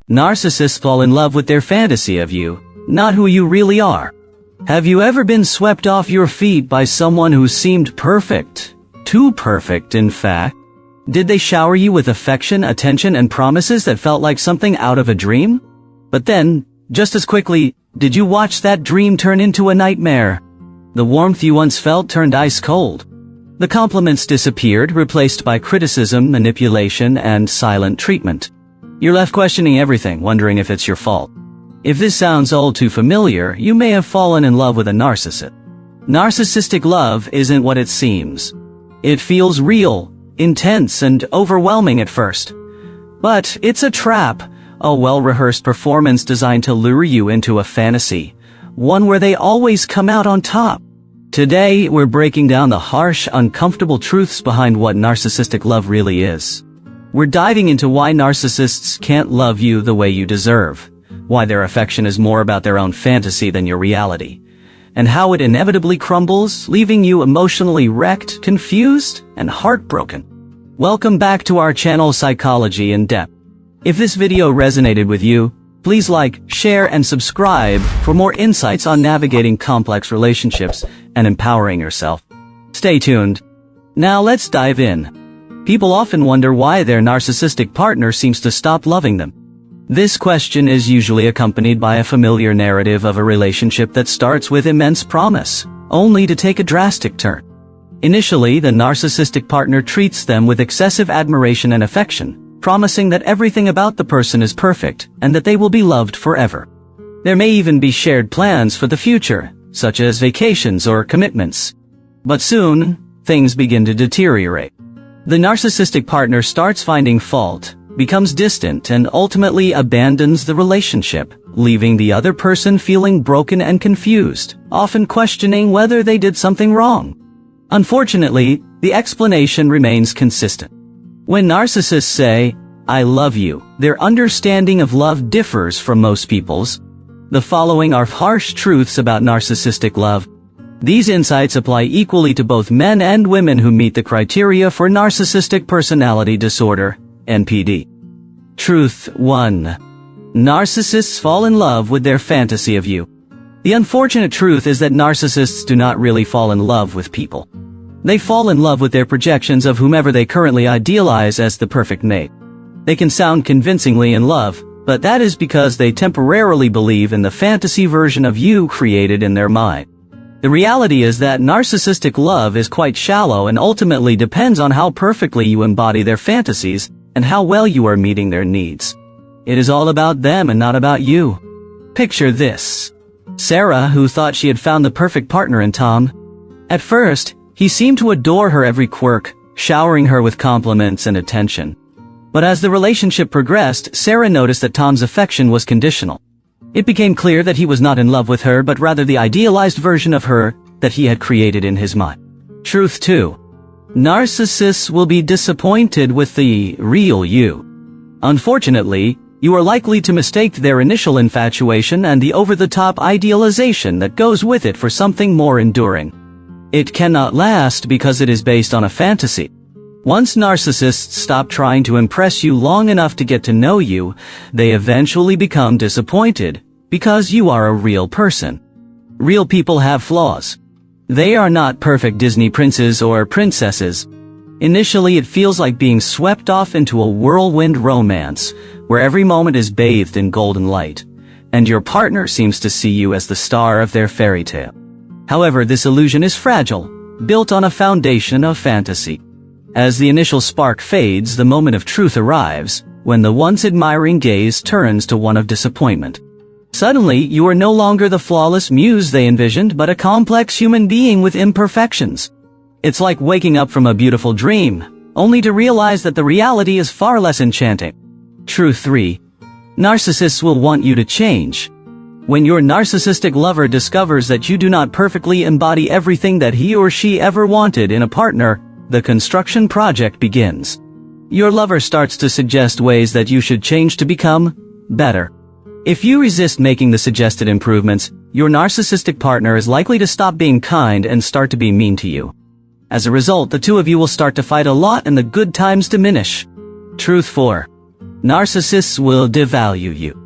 Narcissists fall in love with their fantasy of you, not who you really are. Have you ever been swept off your feet by someone who seemed perfect? Too perfect, in fact. Did they shower you with affection, attention, and promises that felt like something out of a dream? But then, just as quickly, did you watch that dream turn into a nightmare? The warmth you once felt turned ice cold. The compliments disappeared, replaced by criticism, manipulation, and silent treatment. You're left questioning everything, wondering if it's your fault. If this sounds all too familiar, you may have fallen in love with a narcissist. Narcissistic love isn't what it seems. It feels real, intense, and overwhelming at first. But it's a trap, a well-rehearsed performance designed to lure you into a fantasy, one where they always come out on top. Today, we're breaking down the harsh, uncomfortable truths behind what narcissistic love really is. We're diving into why narcissists can't love you the way you deserve, why their affection is more about their own fantasy than your reality, and how it inevitably crumbles, leaving you emotionally wrecked, confused, and heartbroken. Welcome back to our channel Psychology in Depth. If this video resonated with you, please like, share, and subscribe for more insights on navigating complex relationships and empowering yourself. Stay tuned. Now let's dive in. People often wonder why their narcissistic partner seems to stop loving them. This question is usually accompanied by a familiar narrative of a relationship that starts with immense promise, only to take a drastic turn. Initially, the narcissistic partner treats them with excessive admiration and affection, promising that everything about the person is perfect and that they will be loved forever. There may even be shared plans for the future, such as vacations or commitments. But soon, things begin to deteriorate. The narcissistic partner starts finding fault, becomes distant, and ultimately abandons the relationship, leaving the other person feeling broken and confused, often questioning whether they did something wrong. Unfortunately, the explanation remains consistent. When narcissists say, "I love you," their understanding of love differs from most people's. The following are harsh truths about narcissistic love. These insights apply equally to both men and women who meet the criteria for narcissistic personality disorder, NPD. Truth 1. Narcissists fall in love with their fantasy of you. The unfortunate truth is that narcissists do not really fall in love with people. They fall in love with their projections of whomever they currently idealize as the perfect mate. They can sound convincingly in love, but that is because they temporarily believe in the fantasy version of you created in their mind. The reality is that narcissistic love is quite shallow and ultimately depends on how perfectly you embody their fantasies and how well you are meeting their needs. It is all about them and not about you. Picture this. Sarah, who thought she had found the perfect partner in Tom. At first, he seemed to adore her every quirk, showering her with compliments and attention. But as the relationship progressed, Sarah noticed that Tom's affection was conditional. It became clear that he was not in love with her, but rather the idealized version of her that he had created in his mind. Truth 2. Narcissists will be disappointed with the real you. Unfortunately, you are likely to mistake their initial infatuation and the over-the-top idealization that goes with it for something more enduring. It cannot last because it is based on a fantasy. Once narcissists stop trying to impress you long enough to get to know you, they eventually become disappointed because you are a real person. Real people have flaws. They are not perfect Disney princes or princesses. Initially, it feels like being swept off into a whirlwind romance, where every moment is bathed in golden light, and your partner seems to see you as the star of their fairy tale. However, this illusion is fragile, built on a foundation of fantasy. As the initial spark fades, the moment of truth arrives, when the once admiring gaze turns to one of disappointment. Suddenly, you are no longer the flawless muse they envisioned, but a complex human being with imperfections. It's like waking up from a beautiful dream, only to realize that the reality is far less enchanting. Truth 3. Narcissists will want you to change. When your narcissistic lover discovers that you do not perfectly embody everything that he or she ever wanted in a partner, the construction project begins. Your lover starts to suggest ways that you should change to become better. If you resist making the suggested improvements, your narcissistic partner is likely to stop being kind and start to be mean to you. As a result, the two of you will start to fight a lot and the good times diminish. Truth 4. Narcissists will devalue you.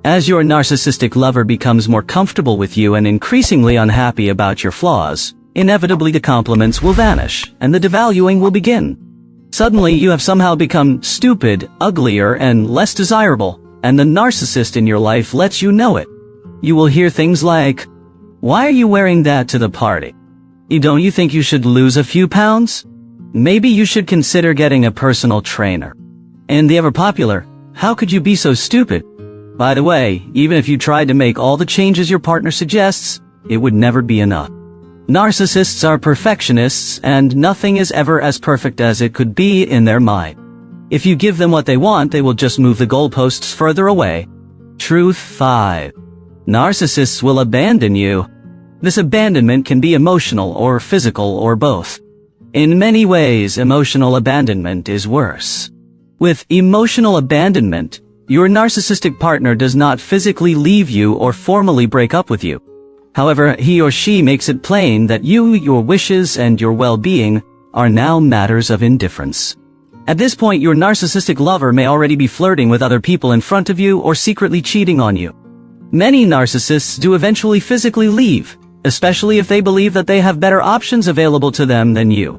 As your narcissistic lover becomes more comfortable with you and increasingly unhappy about your flaws, inevitably the compliments will vanish, and the devaluing will begin. Suddenly, you have somehow become stupid, uglier, and less desirable, and the narcissist in your life lets you know it. You will hear things like, "Why are you wearing that to the party? Don't you think you should lose a few pounds? Maybe you should consider getting a personal trainer." And the ever-popular, "How could you be so stupid? By the way, even if you tried to make all the changes your partner suggests, it would never be enough." Narcissists are perfectionists, and nothing is ever as perfect as it could be in their mind. If you give them what they want, they will just move the goalposts further away. Truth 5. Narcissists will abandon you. This abandonment can be emotional or physical or both. In many ways, emotional abandonment is worse. With emotional abandonment, your narcissistic partner does not physically leave you or formally break up with you. However, he or she makes it plain that you, your wishes, and your well-being are now matters of indifference. At this point, your narcissistic lover may already be flirting with other people in front of you or secretly cheating on you. Many narcissists do eventually physically leave, especially if they believe that they have better options available to them than you.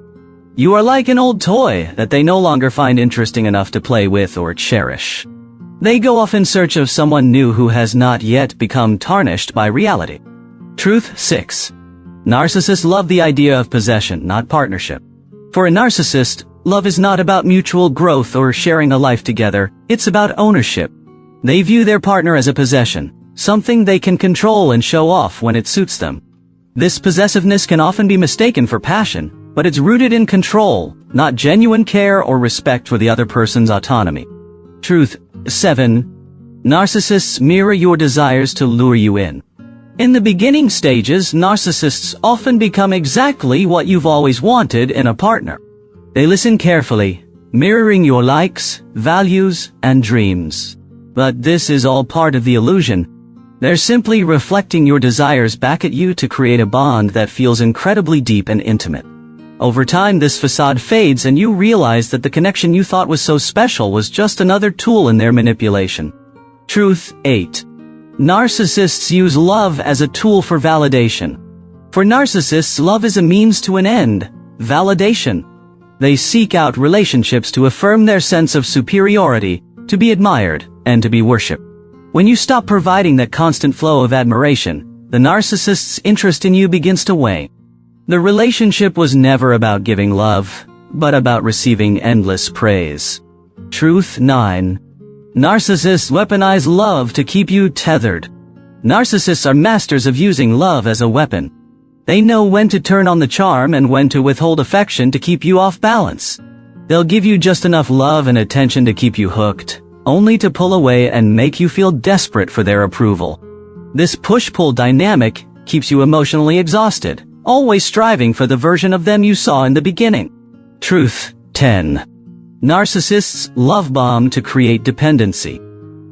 You are like an old toy that they no longer find interesting enough to play with or cherish. They go off in search of someone new who has not yet become tarnished by reality. Truth 6. Narcissists love the idea of possession, not partnership. For a narcissist, love is not about mutual growth or sharing a life together, it's about ownership. They view their partner as a possession, something they can control and show off when it suits them. This possessiveness can often be mistaken for passion, but it's rooted in control, not genuine care or respect for the other person's autonomy. Truth 7. Narcissists mirror your desires to lure you in. In the beginning stages, narcissists often become exactly what you've always wanted in a partner. They listen carefully, mirroring your likes, values, and dreams. But this is all part of the illusion. They're simply reflecting your desires back at you to create a bond that feels incredibly deep and intimate. Over time, this facade fades and you realize that the connection you thought was so special was just another tool in their manipulation. Truth 8. Narcissists use love as a tool for validation. For narcissists, love is a means to an end, validation. They seek out relationships to affirm their sense of superiority, to be admired, and to be worshipped. When you stop providing that constant flow of admiration, the narcissist's interest in you begins to wane. The relationship was never about giving love, but about receiving endless praise. Truth 9. Narcissists weaponize love to keep you tethered. Narcissists are masters of using love as a weapon. They know when to turn on the charm and when to withhold affection to keep you off balance. They'll give you just enough love and attention to keep you hooked, only to pull away and make you feel desperate for their approval. This push-pull dynamic keeps you emotionally exhausted, always striving for the version of them you saw in the beginning. Truth 10. Narcissists love bomb to create dependency.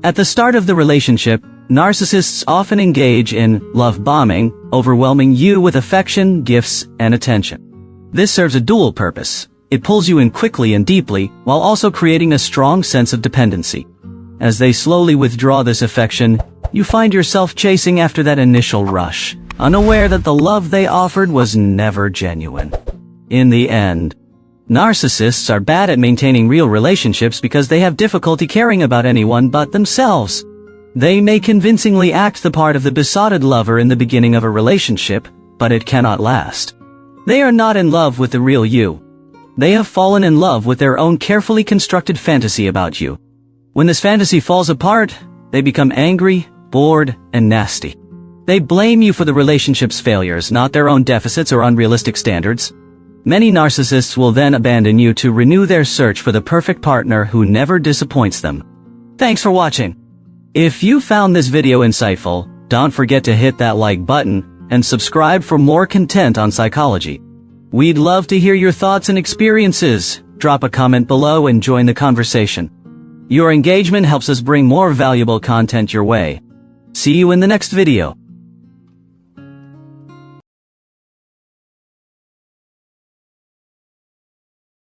At the start of the relationship, narcissists often engage in love bombing, overwhelming you with affection, gifts, and attention. This serves a dual purpose. It pulls you in quickly and deeply, while also creating a strong sense of dependency. As they slowly withdraw this affection, you find yourself chasing after that initial rush, unaware that the love they offered was never genuine. In the end, narcissists are bad at maintaining real relationships because they have difficulty caring about anyone but themselves. They may convincingly act the part of the besotted lover in the beginning of a relationship, but it cannot last. They are not in love with the real you. They have fallen in love with their own carefully constructed fantasy about you. When this fantasy falls apart, they become angry, bored, and nasty. They blame you for the relationship's failures, not their own deficits or unrealistic standards. Many narcissists will then abandon you to renew their search for the perfect partner who never disappoints them. Thanks for watching. If you found this video insightful, don't forget to hit that like button and subscribe for more content on psychology. We'd love to hear your thoughts and experiences. Drop a comment below and join the conversation. Your engagement helps us bring more valuable content your way. See you in the next video.